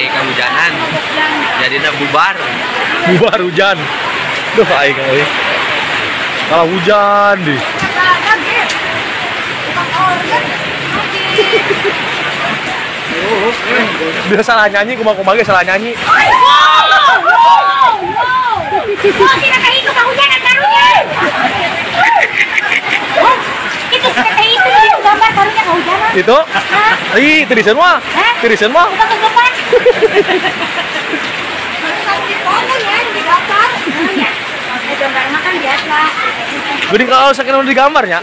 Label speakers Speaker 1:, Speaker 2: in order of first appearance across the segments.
Speaker 1: kehujanan jadinya bubar
Speaker 2: hujan. Duh aing euy. Kalau hujan di. Dia salah nyanyi, kumaha ge salah nyanyi.
Speaker 3: Oh, tidak kayak itu kehujanan karunya. Itu seperti itu gambar karunya kehujanan.
Speaker 2: Itu? Ih, tirisan mah. Tirisan mah.
Speaker 3: Bukan ke depan. Oh ya, di gambar. Gambar makan biasa.
Speaker 2: Geuning kalau sakeun di gambarnya.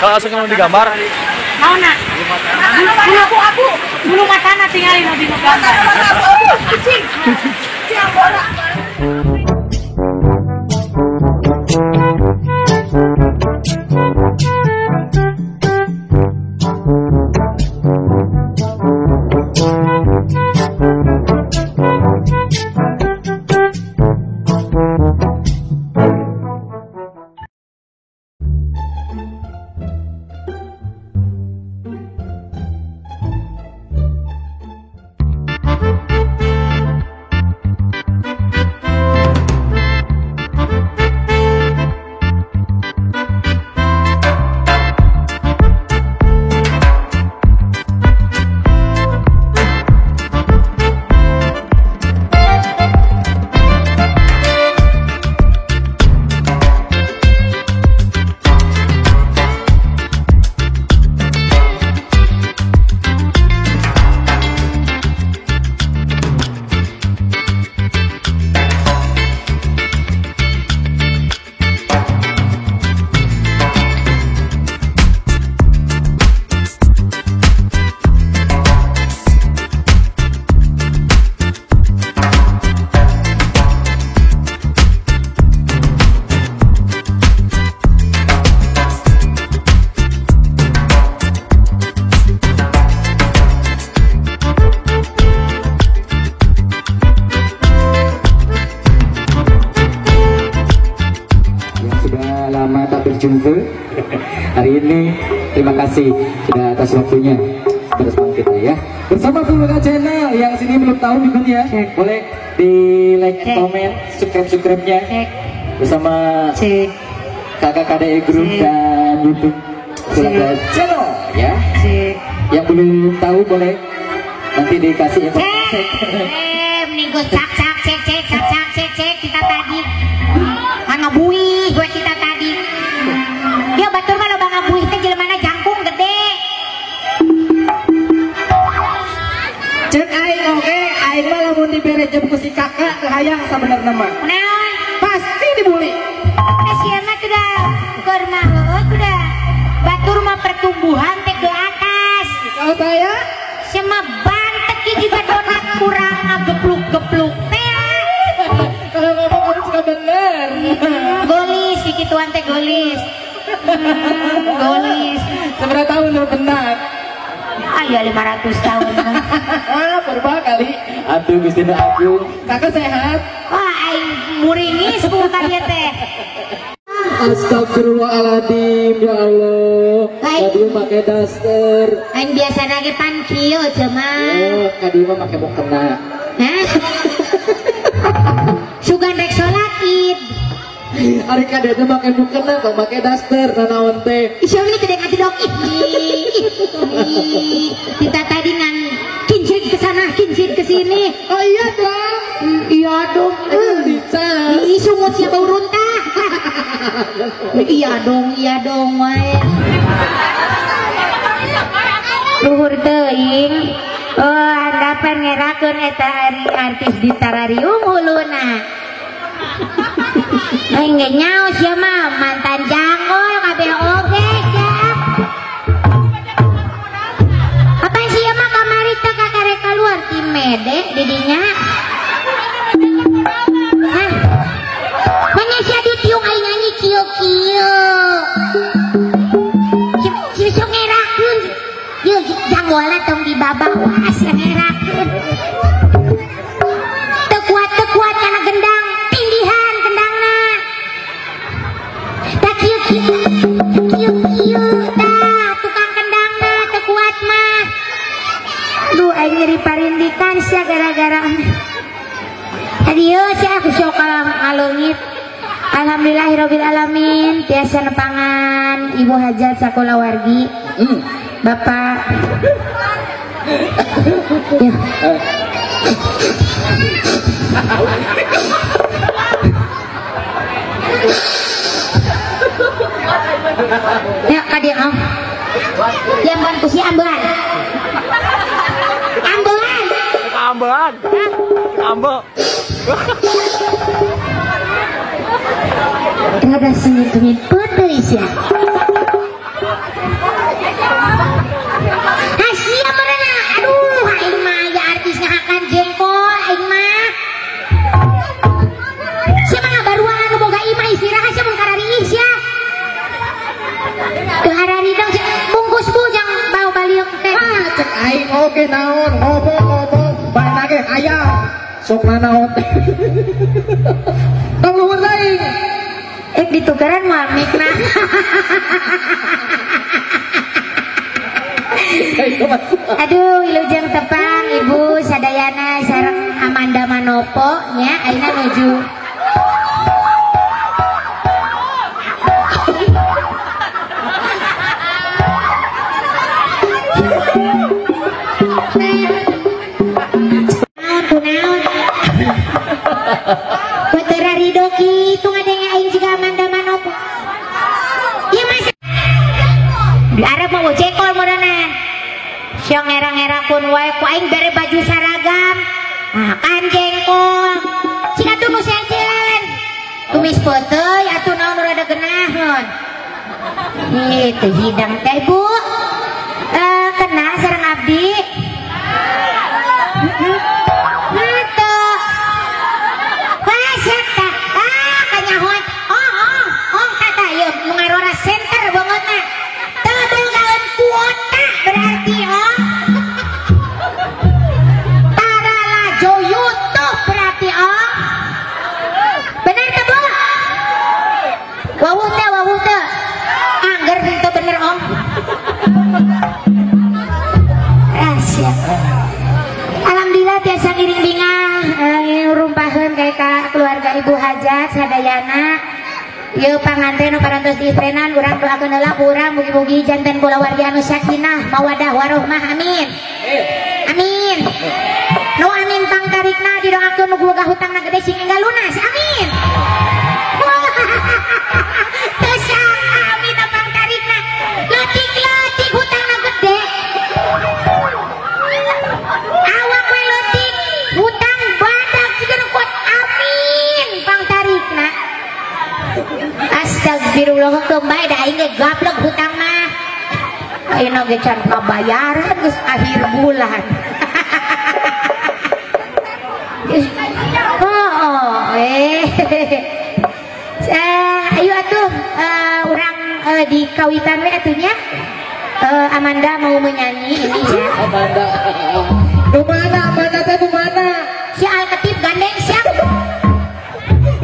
Speaker 2: Kalau sakeun di gambar.
Speaker 3: Mau nak? Aku bulu matana tinggalin di gambar. Kucing. Siap bola.
Speaker 4: berjumpa hari ini. Terima kasih sudah atas waktunya bersama kita ya. Bersama Pulga Channel yang sini belum tahu juga ya, boleh di like, comment, subscribe-nya bersama kakak KDE Group dan YouTube Pulga Channel ya. Yang belum tahu boleh nanti dikasih informasi.
Speaker 3: Minggu cak kita tadi ngabui gue kita tadi dia batur mah loba ngabui teh jelema jangkung gede
Speaker 4: cek aing oke aing mah lamun dibere jeung ku si kakak teu hayang sabenerna mah
Speaker 3: naon
Speaker 4: pasti dibuli
Speaker 3: sia mah teh da keur mah udah batur mah pertumbuhan teh ke atas
Speaker 4: kalau saya
Speaker 3: sia mah bantet juga donat kurang ngagepluk-gepluk teh
Speaker 4: kalau ngomong harus suka bener
Speaker 3: golis kikituan teh golis golis
Speaker 4: seberapa tahun lu benar
Speaker 3: ya 500 tahun
Speaker 4: berapa kali atuh Gusti Agung kakak sehat
Speaker 3: wah aing muringis ku ka dieu teh
Speaker 4: astagfirullahaladzim ya Allah tadi pakai daster
Speaker 3: aing biasa lagi pankil cuma
Speaker 4: tadi mah pakai mukena
Speaker 3: sugan rek sholat id
Speaker 4: hari kade itu pakai mukena kok pakai daster nanaon teh
Speaker 3: isya ini kedek ngedok kita tadi ngan kincir kesana kincir kesini
Speaker 4: oh iya dong
Speaker 3: iya dong ih sungut siapa uruntah iya dong wae luhur teuing handapan ngerakeun eta ari artis di terrarium huluna aing ge nyaos ya mah mantan jangol kabeh oge jak apa sih ya mah kamari teh kakarek keluar ti mede di dinya hah manya sia ditiung aing nyanyi kieu-kieu si ngerakeun yeuh janggolna tong dibabak wah sia ngerakeun teu kuat kana gendang tindihan gendangna tak kieu dah tukang kendangna teu kuat mah aduh aing jadi parindikan sia gara-gara adieu sia aku sok ngalungit. Alhamdulillahirabbil alamin tiasa nepangan ibu hajat sakola wargi. Bapak ya. Ya kadi yang ban kusi ambean. Ada senyum pedes ya. Hasia mereka. Aduh, aing mah ya artisnya akan jengkol aing mah. Siapa baruan anu boga imah istirahat sia mun karariih sia. Teu harari dong bungkus bujang bau baliuk teh.
Speaker 4: Cek aing oge naon ngobong bae ge hayang. Sok nanaon teh. Tong luhur aing.
Speaker 3: Ditukeran moal mikna. Aduh, wilujeng tepang Ibu Sadayana sareng Amanda Manopo nya ayeuna nuju. Naon. Batera ridho kitu ngadenge aing juga Amanda Manopo. Ieu mah di Arab mau cekol modenan. Siang ngerang-ngerangkeun wae ku aing bere baju saragam. Makan jengkol. Cing atuh nu sejen. Tumis poteuy atuh naon rada geunahon. Teu hidang teh Bu. Kenal sareng abdi. Center banget mah tebogaan kuota berarti tarala YouTube berarti bener teh Bu wawuh teh angger itu bener rahasia. Alhamdulillah tiasa ngiring bingang rumpaheun kayak keluarga Ibu Hajat Sadayana. Yeu panganten nu parantos diistrenan urang doakeun heula urang mugi-mugi janten kula wargi anu sakinah mawadah warohmah amin. Amin. Nu amin pangtarikna didoakeun nu boga hutangna gede sing enggal lunas. Amin. Teu sangka amin pangtarikna. Leutik-leutik hutangna gede. Awak we leutik hutang badak juga kuat amin pangtarikna. Astagfirullah kembali dah ini gaplok hutang mah ayeuna ge can kabayaran geus akhir bulan. Ayo atuh urang di kawitan we atunya. Amanda mau menyanyi ini ya.
Speaker 4: Amanda teh mana?
Speaker 3: Si Alkatib gandeng siap.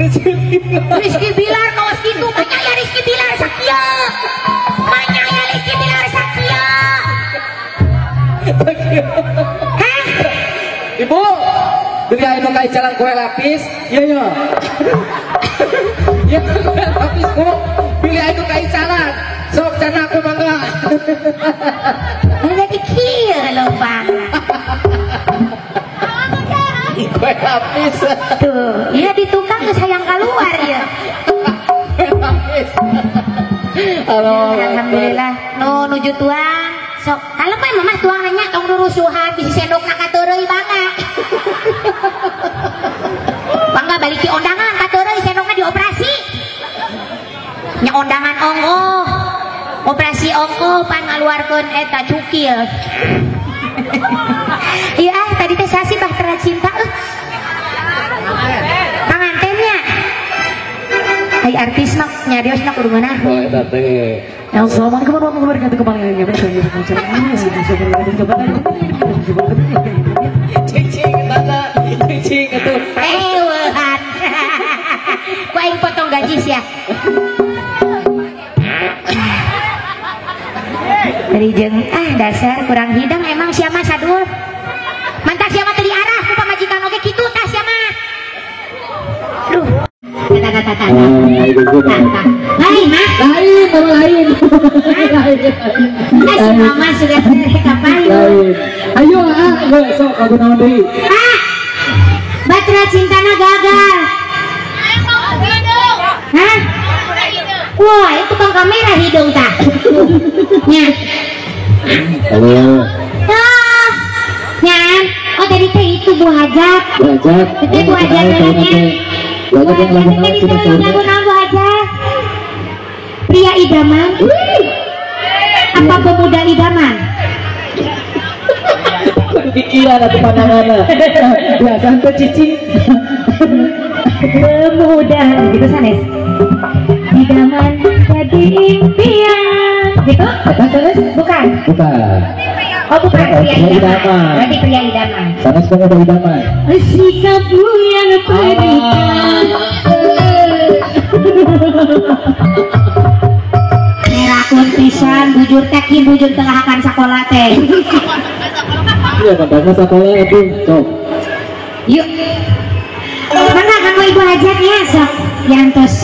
Speaker 3: Rizky Bilar kawas gitu banyak ya Rizky Bilar sakia banyak ya Rizky Bilar sakia. Hah?
Speaker 4: Ibu beli anu kai jalan kue lapis iya ya kue lapis Bu beli anu kai jalan sok cana aku bangga
Speaker 3: jadi kieu lo bang
Speaker 4: kue lapis
Speaker 3: tuh iya di tukang geus hayang keluar ya. Alhamdulillah nuju tuang sok kalem mah mamah tuang nanya tong rurusuhan bisi sendokna kateureuy bangga balik di ondangan kateureuy sendokna dioperasi nya ondangan ongkoh operasi ongkoh pan ngaluarkeun eta cukil. Iya tadi teh sasi bahtera cinta pangantennya hai artis mah nyariosna kudu meunah
Speaker 4: oh eta teh
Speaker 2: Assalamualaikum warahmatullahi wabarakatuh.
Speaker 4: cing atuh
Speaker 3: ewehan ku aing potong gaji sia dari jeung dasar kurang hidang emang siapa sadul
Speaker 4: Itu juga.
Speaker 3: Lain mah.
Speaker 4: Lain, nama lain.
Speaker 3: Si mama sudah kapan?
Speaker 4: Lain. Ayo, sok aku naon deui.
Speaker 3: Batra cintana gagal. Hah? Wah, itu tukang kamera hidung tak? Nya.
Speaker 4: Halo.
Speaker 3: Nyan. Oh tadi teh itu Bu Hajat.
Speaker 4: Belajar.
Speaker 3: Itu Bu Hajat namanya.
Speaker 4: Belajar yang lagu naon kita
Speaker 3: lagu naon Bu Hajat? Pria idaman. Apa pemuda idaman?
Speaker 4: Pikiran atau pandangan. Biasa teh cicing.
Speaker 3: Pemuda gitu sanes. Idaman jadi impian. Gitu?
Speaker 4: Apa sanes?
Speaker 3: Bukan.
Speaker 4: Bukan.
Speaker 3: Oh bukan pria
Speaker 4: pria
Speaker 3: idaman.
Speaker 4: idaman.
Speaker 3: Berarti pria idaman.
Speaker 4: Sanes pemuda idaman.
Speaker 3: Sikapmu yang berikan. Merakun pisan bujur tekin bujur tengah akan sekolah teh.
Speaker 4: Iya, padahal sekolah itu. Sok.
Speaker 3: Yuk. Mana kamu Ibu Hajat ya sok. Yantos.